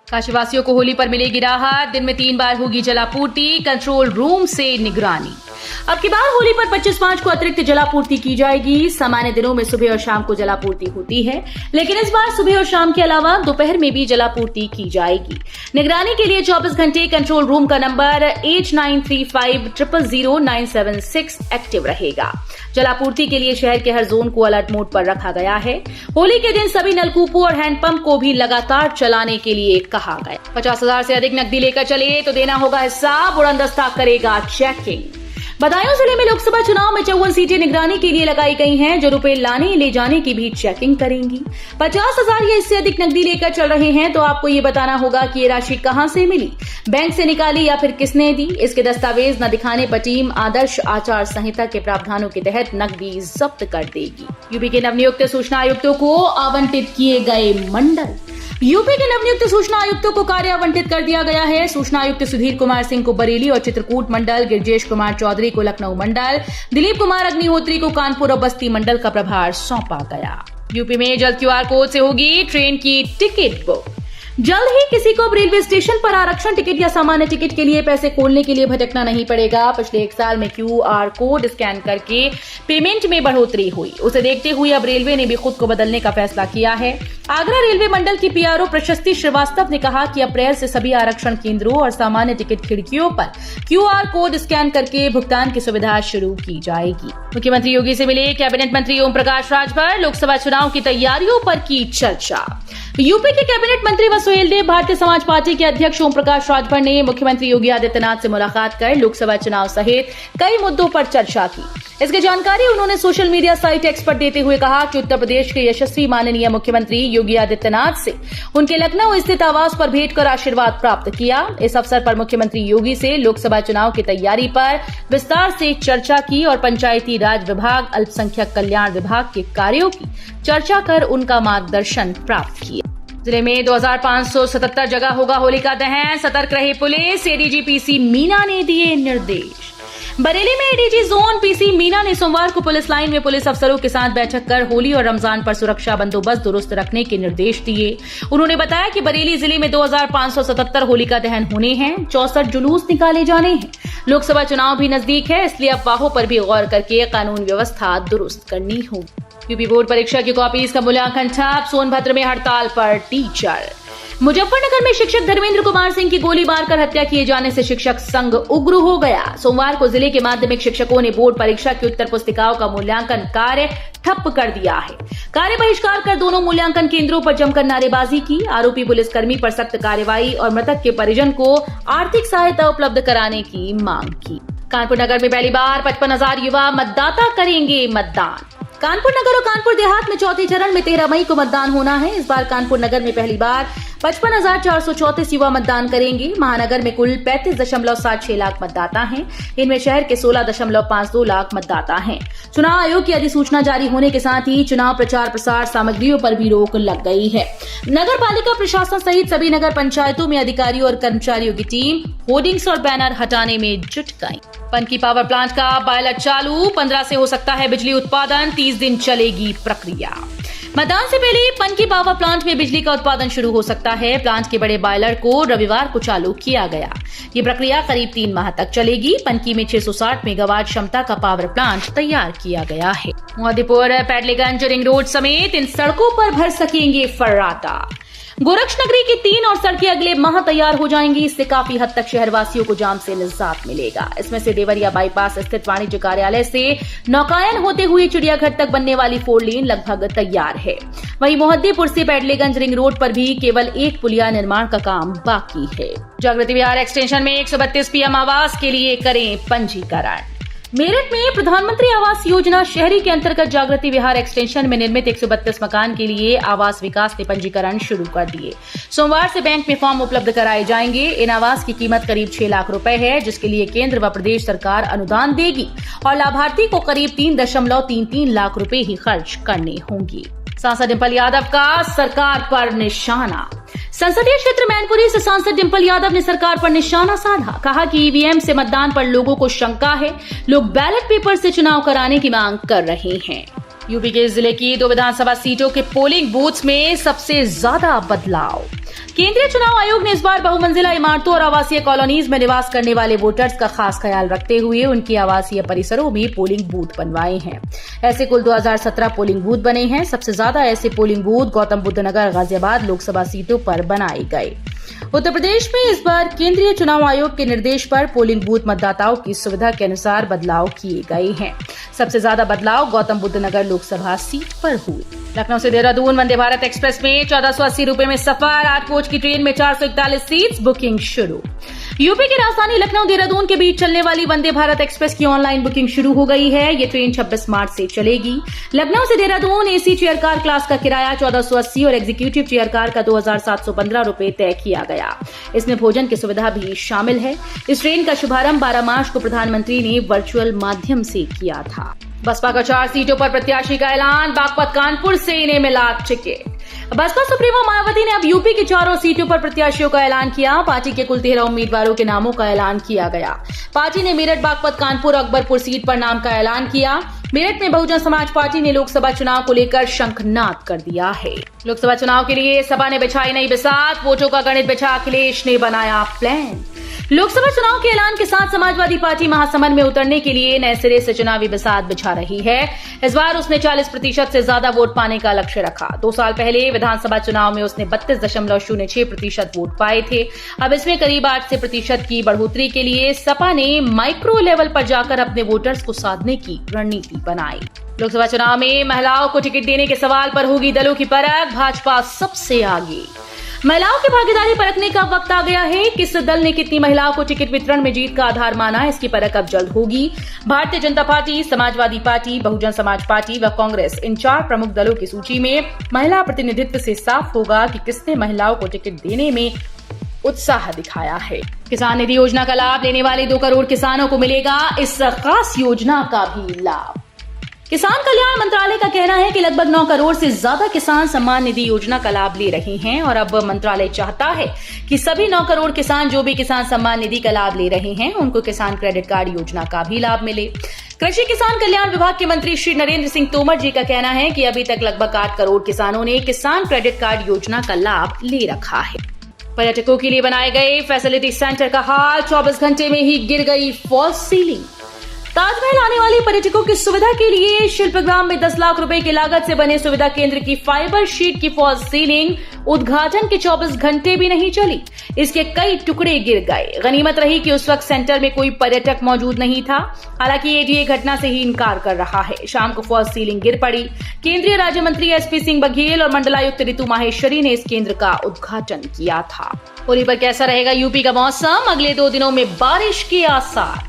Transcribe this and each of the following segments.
काशीवासियों को होली पर मिलेगी राहत। दिन में 3 बार होगी जलापूर्ति, कंट्रोल रूम से निगरानी। अब की बार होली पर 25 मार्च को अतिरिक्त जलापूर्ति की जाएगी। सामान्य दिनों में सुबह और शाम को जलापूर्ति होती है, लेकिन इस बार सुबह और शाम के अलावा दोपहर में भी जलापूर्ति की जाएगी। निगरानी के लिए 24 घंटे कंट्रोल रूम का नंबर 8935000976 एक्टिव रहेगा। जलापूर्ति के लिए शहर के हर जोन को अलर्ट मोड पर रखा गया है। होली के दिन सभी नलकूपों और हैंडपंप को भी लगातार चलाने के लिए कहा गया। 50,000 से अधिक नकदी लेकर चले तो देना होगा हिसाब, उड़नदस्ता करेगा चेकिंग। बदायूं जिले में लोकसभा चुनाव में 54 सीटें निगरानी के लिए लगाई गई हैं, जो रुपए लाने ले जाने की भी चेकिंग करेंगी। 50,000 या इससे अधिक नकदी लेकर चल रहे हैं तो आपको ये बताना होगा कि ये राशि कहां से मिली, बैंक से निकाली या फिर किसने दी। इसके दस्तावेज न दिखाने पर टीम आदर्श आचार संहिता के प्रावधानों के तहत नकदी जब्त कर देगी। यूपी के नवनियुक्त सूचना आयुक्तों को आवंटित किए गए मंडल। यूपी के नवनियुक्त सूचना आयुक्तों को कार्य आवंटित कर दिया गया है। सूचना आयुक्त सुधीर कुमार सिंह को बरेली और चित्रकूट मंडल, गिरजेश कुमार चौधरी को लखनऊ मंडल, दिलीप कुमार अग्निहोत्री को कानपुर और बस्ती मंडल का प्रभार सौंपा गया। यूपी में जल्द क्यूआर कोड से होगी ट्रेन की टिकट बुक। जल्द ही किसी को अब रेलवे स्टेशन पर आरक्षण टिकट या सामान्य टिकट के लिए पैसे खोलने के लिए भटकना नहीं पड़ेगा। पिछले 1 साल में क्यूआर कोड स्कैन करके पेमेंट में बढ़ोतरी हुई, उसे देखते हुए अब रेलवे ने भी खुद को बदलने का फैसला किया है। आगरा रेलवे मंडल की पीआरओ प्रशस्ति श्रीवास्तव ने कहा कि अप्रैल से सभी आरक्षण केंद्रों और सामान्य टिकट खिड़कियों पर क्यूआर कोड स्कैन करके भुगतान की सुविधा शुरू की जाएगी। मुख्यमंत्री योगी से मिले कैबिनेट मंत्री ओम प्रकाश राजभर, लोकसभा चुनाव की तैयारियों पर की चर्चा। यूपी के कैबिनेट मंत्री व सुहेलदेव भारतीय समाज पार्टी के अध्यक्ष ओम प्रकाश राजभर ने मुख्यमंत्री योगी आदित्यनाथ से मुलाकात कर लोकसभा चुनाव सहित कई मुद्दों पर चर्चा की। इसकी जानकारी उन्होंने सोशल मीडिया साइट एक्स पर देते हुए कहा कि उत्तर प्रदेश के यशस्वी माननीय मुख्यमंत्री योगी आदित्यनाथ से उनके लखनऊ स्थित आवास पर भेंट कर आशीर्वाद प्राप्त किया। इस अवसर पर मुख्यमंत्री योगी से लोकसभा चुनाव की तैयारी पर विस्तार से चर्चा की और पंचायती राज विभाग, अल्पसंख्यक कल्याण विभाग के कार्यों की चर्चा कर उनका मार्गदर्शन प्राप्त किया। जिले में 2577 जगह होगा होलिका दहन, सतर्क रहे पुलिस, एडीजी पीसी मीना ने दिए निर्देश। बरेली में एडीजी जोन पीसी मीना ने सोमवार को पुलिस लाइन में पुलिस अफसरों के साथ बैठक कर होली और रमजान पर सुरक्षा बंदोबस्त दुरुस्त रखने के निर्देश दिए। उन्होंने बताया कि बरेली जिले में 2577 होलिका दहन होने हैं, 64 जुलूस निकाले जाने हैं। लोकसभा चुनाव भी नजदीक है, इसलिए अफवाहों पर भी गौर करके कानून व्यवस्था दुरुस्त करनी होगी। यूपी बोर्ड परीक्षा की कॉपीज का मूल्यांकन ठप, सोनभद्र में हड़ताल पर टीचर। मुजफ्फरनगर में शिक्षक धर्मेंद्र कुमार सिंह की गोली मारकर हत्या किए जाने से शिक्षक संघ उग्र हो गया। सोमवार को जिले के माध्यमिक शिक्षकों ने बोर्ड परीक्षा की उत्तर पुस्तिकाओं का मूल्यांकन कार्य ठप कर दिया है। कार्य बहिष्कार कर दोनों मूल्यांकन केंद्रों पर जमकर नारेबाजी की। आरोपी पुलिसकर्मी पर सख्त कार्रवाई और मृतक के परिजन को आर्थिक सहायता उपलब्ध कराने की मांग की। कानपुर नगर में पहली बार 55,000 युवा मतदाता करेंगे मतदान। कानपुर नगर और कानपुर देहात में चौथे चरण में 13 मई को मतदान होना है। इस बार कानपुर नगर में पहली बार 55,434 युवा मतदान करेंगे। महानगर में कुल 35.76 लाख मतदाता हैं। इनमें शहर के 16.52 लाख मतदाता हैं। चुनाव आयोग की अधिसूचना जारी होने के साथ ही चुनाव प्रचार प्रसार सामग्रियों पर भी रोक लग गई है। नगर पालिका प्रशासन सहित सभी नगर पंचायतों में अधिकारियों और कर्मचारियों की टीम होर्डिंग्स और बैनर हटाने में जुट गई। पनकी पावर प्लांट का बॉयलर चालू, 15 से हो सकता है बिजली उत्पादन, 30 दिन चलेगी प्रक्रिया। मतदान से पहले पनकी पावर प्लांट में बिजली का उत्पादन शुरू हो सकता है। प्लांट के बड़े बॉयलर को रविवार को चालू किया गया। ये प्रक्रिया करीब 3 माह तक चलेगी। पनकी में 660 मेगावाट क्षमता का पावर प्लांट तैयार किया गया है। मोहद्दीपुर, पैडलीगंज, रिंग रोड समेत इन सड़कों पर भर सकेंगे फर्राटा। गोरक्षनगरी की 3 और सड़कें अगले माह तैयार हो जाएंगी। इससे काफी हद तक शहरवासियों को जाम से निजात मिलेगा। इसमें से देवरिया बाईपास स्थित वाणिज्य कार्यालय से नौकायन होते हुए चिड़ियाघर तक बनने वाली 4 लेन लगभग तैयार है। वहीं मोहद्दीपुर से पैडलीगंज रिंग रोड पर भी केवल एक पुलिया निर्माण का काम बाकी है। जागृति विहार एक्सटेंशन में 132 पीएम आवास के लिए करें पंजीकरण। मेरठ में प्रधानमंत्री आवास योजना शहरी के अंतर्गत जागृति विहार एक्सटेंशन में निर्मित 132 मकान के लिए आवास विकास ने पंजीकरण शुरू कर दिए। सोमवार से बैंक में फॉर्म उपलब्ध कराए जाएंगे। इन आवास की कीमत करीब 6 लाख रुपए है, जिसके लिए केंद्र व प्रदेश सरकार अनुदान देगी और लाभार्थी को करीब 3.33 लाख रुपए ही खर्च करने होंगे। सांसद डिंपल यादव का सरकार पर निशाना। संसदीय क्षेत्र मैनपुरी से सांसद डिंपल यादव ने सरकार पर निशाना साधा। कहा कि ईवीएम से मतदान पर लोगों को शंका है, लोग बैलेट पेपर से चुनाव कराने की मांग कर रहे हैं। यूपी के जिले की 2 विधानसभा सीटों के पोलिंग बूथ्स में सबसे ज्यादा बदलाव। केंद्रीय चुनाव आयोग ने इस बार बहुमंजिला इमारतों और आवासीय कॉलोनीज में निवास करने वाले वोटर्स का खास ख्याल रखते हुए उनके आवासीय परिसरों में पोलिंग बूथ बनवाए हैं। ऐसे कुल 2017 पोलिंग बूथ बने हैं। सबसे ज्यादा ऐसे पोलिंग बूथ गौतम बुद्ध नगर, गाजियाबाद लोकसभा सीटों पर बनाए गए। उत्तर प्रदेश में इस बार केंद्रीय चुनाव आयोग के निर्देश पर पोलिंग बूथ मतदाताओं की सुविधा के अनुसार बदलाव किए गए हैं। सबसे ज्यादा बदलाव गौतम बुद्ध नगर लोकसभा सीट पर हुए। लखनऊ से देहरादून वंदे भारत एक्सप्रेस में 1480 रुपए में सफर, 8 कोच की ट्रेन में 441 सीट्स, बुकिंग शुरू। यूपी की राजधानी लखनऊ देहरादून के बीच चलने वाली वंदे भारत एक्सप्रेस की ऑनलाइन बुकिंग शुरू हो गई है। ये ट्रेन 26 मार्च से चलेगी। लखनऊ से Dehradun AC chair car class का किराया 1480 और एग्जीक्यूटिव चेयर कार का 2715 रुपए तय किया गया। इसमें भोजन की सुविधा भी शामिल है। इस ट्रेन का शुभारंभ 12 मार्च को प्रधानमंत्री ने वर्चुअल माध्यम से किया था। बसपा का 4 सीटों पर प्रत्याशी का ऐलान, बागपत कानपुर से इन्हें मिला टिकट। बसपा सुप्रीमो मायावती ने अब यूपी की 4 सीटों पर प्रत्याशियों का ऐलान किया। पार्टी के कुल 13 उम्मीदवारों के नामों का ऐलान किया गया। पार्टी ने मेरठ, बागपत, कानपुर, अकबरपुर सीट पर नाम का ऐलान किया। मेरठ में बहुजन समाज पार्टी ने लोकसभा चुनाव को लेकर शंखनाद कर दिया है। लोकसभा चुनाव के लिए सपा ने बिछाई नई बिसात, वोटों का गणित बिछा अखिलेश ने बनाया प्लान। लोकसभा चुनाव के ऐलान के साथ समाजवादी पार्टी महासमंद में उतरने के लिए नए सिरे से चुनावी बिसात बिछा रही है। इस बार उसने 40% से ज्यादा वोट पाने का लक्ष्य रखा। 2 साल पहले विधानसभा चुनाव में उसने 32.06% वोट पाए थे। अब इसमें करीब 8% की बढ़ोतरी के लिए सपा ने माइक्रो लेवल पर जाकर अपने वोटर्स को साधने की रणनीति बनाई। लोकसभा चुनाव में महिलाओं को टिकट देने के सवाल पर होगी दलों की परख, भाजपा सबसे आगे। महिलाओं की भागीदारी परखने का वक्त आ गया है। किस दल ने कितनी महिलाओं को टिकट वितरण में जीत का आधार माना, इसकी परख अब जल्द होगी। Bharatiya Janata party, Samajwadi party, Bahujan Samaj party व कांग्रेस, इन 4 प्रमुख दलों की सूची में महिला प्रतिनिधित्व से साफ होगा कि किसने महिलाओं को टिकट देने में उत्साह दिखाया है। किसान निधि योजना का लाभ लेने वाले 2 करोड़ किसानों को मिलेगा इस खास योजना का भी लाभ। किसान कल्याण मंत्रालय का कहना है कि लगभग 9 करोड़ से ज्यादा किसान सम्मान निधि योजना का लाभ ले रहे हैं और अब मंत्रालय चाहता है कि सभी 9 करोड़ किसान जो भी किसान सम्मान निधि का लाभ ले रहे हैं उनको किसान क्रेडिट कार्ड योजना का भी लाभ मिले। कृषि किसान कल्याण विभाग के मंत्री श्री नरेंद्र सिंह तोमर जी का कहना है कि अभी तक लगभग 8 करोड़ किसानों ने किसान क्रेडिट कार्ड योजना का लाभ ले रखा है। पर्यटकों के लिए बनाए गए फैसिलिटी सेंटर का हाल, 24 घंटे में ही गिर गई फॉल्स सीलिंग। ताजमहल आने वाले पर्यटकों की सुविधा के लिए शिल्पग्राम में 10 लाख रुपए की लागत से बने सुविधा केंद्र की फाइबर शीट की फॉल्स सीलिंग उद्घाटन के 24 घंटे भी नहीं चली। इसके कई टुकड़े गिर गए। गनीमत रही कि उस वक्त सेंटर में कोई पर्यटक मौजूद नहीं था। हालांकि एडीए घटना से ही इनकार कर रहा है। शाम को फॉल्स सीलिंग गिर पड़ी। केंद्रीय राज्य मंत्री एसपी सिंह बघेल और मंडलायुक्त ऋतु माहेश्वरी ने इस केंद्र का उद्घाटन किया था। होली पर कैसा रहेगा यूपी का मौसम, अगले 2 दिनों में बारिश के आसार।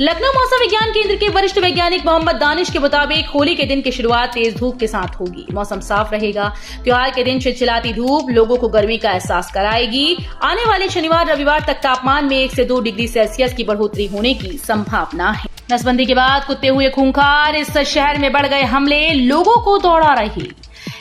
लखनऊ मौसम विज्ञान केंद्र के वरिष्ठ वैज्ञानिक मोहम्मद दानिश के मुताबिक होली के दिन की शुरुआत तेज धूप के साथ होगी। मौसम साफ रहेगा। त्योहार के दिन चिलचिलाती धूप लोगों को गर्मी का एहसास कराएगी। आने वाले शनिवार रविवार तक तापमान में 1 से 2 डिग्री सेल्सियस की बढ़ोतरी होने की संभावना है। नसबंदी के बाद कुत्ते हुए खूंखार, इस शहर में बढ़ गए हमले, लोगों को दौड़ा रही।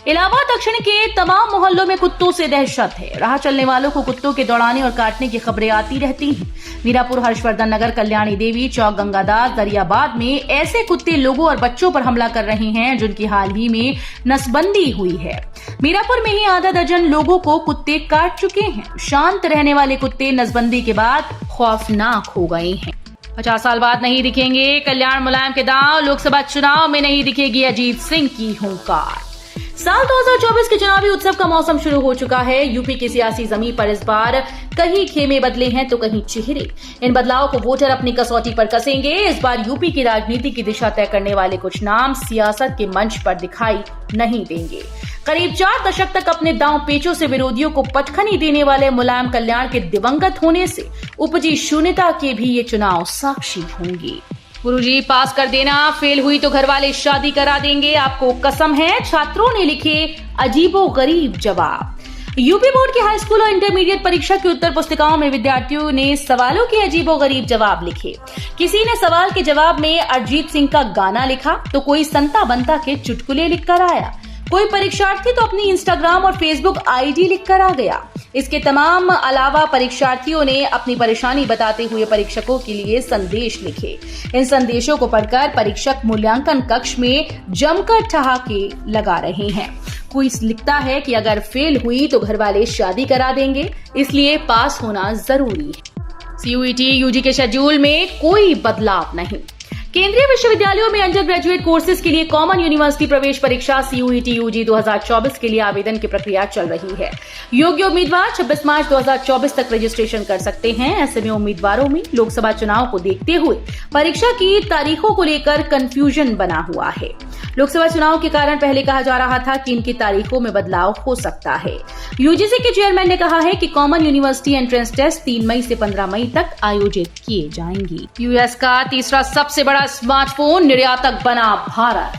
इलाहाबाद दक्षिण के तमाम मोहल्लों में कुत्तों से दहशत है। राह चलने वालों को कुत्तों के दौड़ाने और काटने की खबरें आती रहती हैं। मीरापुर, हर्षवर्धन नगर, कल्याणी देवी चौक, गंगादास, दरियाबाद में ऐसे कुत्ते लोगों और बच्चों पर हमला कर रहे हैं जिनकी हाल ही में नसबंदी हुई है। मीरापुर में ही आधा दर्जन लोगों को कुत्ते काट चुके हैं। शांत रहने वाले कुत्ते नसबंदी के बाद खौफनाक हो गए हैं। 50 साल बाद नहीं दिखेंगे कल्याण मुलायम के दांव, लोकसभा चुनाव में नहीं दिखेगी अजीत सिंह की हुंकार। साल 2024 के चुनावी उत्सव का मौसम शुरू हो चुका है। यूपी की सियासी जमीन पर इस बार कहीं खेमे बदले हैं तो कहीं चेहरे। इन बदलावों को वोटर अपनी कसौटी पर कसेंगे। इस बार यूपी की राजनीति की दिशा तय करने वाले कुछ नाम सियासत के मंच पर दिखाई नहीं देंगे। करीब 4 दशक तक अपने दांव पेचों से विरोधियों को पटखनी देने वाले मुलायम कल्याण के दिवंगत होने से उपजी शून्यता के भी ये चुनाव साक्षी होंगे। गुरुजी पास कर देना, फेल हुई तो घर वाले शादी करा देंगे, आपको कसम है, छात्रों ने लिखे अजीबोगरीब जवाब। यूपी बोर्ड की हाई स्कूल और इंटरमीडिएट परीक्षा की उत्तर पुस्तिकाओं में विद्यार्थियों ने सवालों के अजीबोगरीब जवाब लिखे। किसी ने सवाल के जवाब में अरिजीत सिंह का गाना लिखा तो कोई संता बनता के चुटकुले लिखकर आया। कोई परीक्षार्थी तो अपनी इंस्टाग्राम और फेसबुक आईडी लिखकर आ गया। इसके तमाम अलावा परीक्षार्थियों ने अपनी परेशानी बताते हुए परीक्षकों के लिए संदेश लिखे। इन संदेशों को पढ़कर परीक्षक मूल्यांकन कक्ष में जमकर ठहाके लगा रहे हैं। कोई लिखता है कि अगर फेल हुई तो घर वाले शादी करा देंगे, इसलिए पास होना जरूरी है। सीयूईटी यूजी के शेड्यूल में कोई बदलाव नहीं। केंद्रीय विश्वविद्यालयों में अंडर ग्रेजुएट कोर्सेज के लिए कॉमन यूनिवर्सिटी प्रवेश परीक्षा सीयूईटी यूजी 2024 के लिए आवेदन की प्रक्रिया चल रही है। योग्य उम्मीदवार 26 मार्च 2024 तक रजिस्ट्रेशन कर सकते हैं। ऐसे में उम्मीदवारों में लोकसभा चुनाव को देखते हुए परीक्षा की तारीखों को लेकर कंफ्यूजन बना हुआ है। लोकसभा चुनाव के कारण पहले कहा जा रहा था कि इनकी तारीखों में बदलाव हो सकता है। यूजीसी के चेयरमैन ने कहा है कि कॉमन यूनिवर्सिटी एंट्रेंस टेस्ट 3 मई से 15 मई तक आयोजित किए जाएंगे। यूएस का तीसरा सबसे बड़ा स्मार्टफोन निर्यातक बना भारत।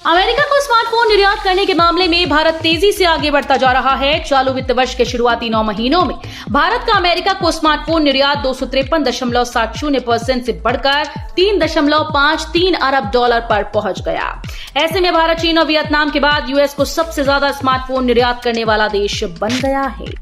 अमेरिका को स्मार्टफोन निर्यात करने के मामले में भारत तेजी से आगे बढ़ता जा रहा है। चालू वित्त वर्ष के शुरुआती 9 महीनों में भारत का अमेरिका को स्मार्टफोन निर्यात 253.70% से बढ़कर $3.53 अरब पर पहुंच गया। ऐसे में भारत, चीन और वियतनाम के बाद यूएस को सबसे ज्यादा स्मार्टफोन निर्यात करने वाला देश बन गया है।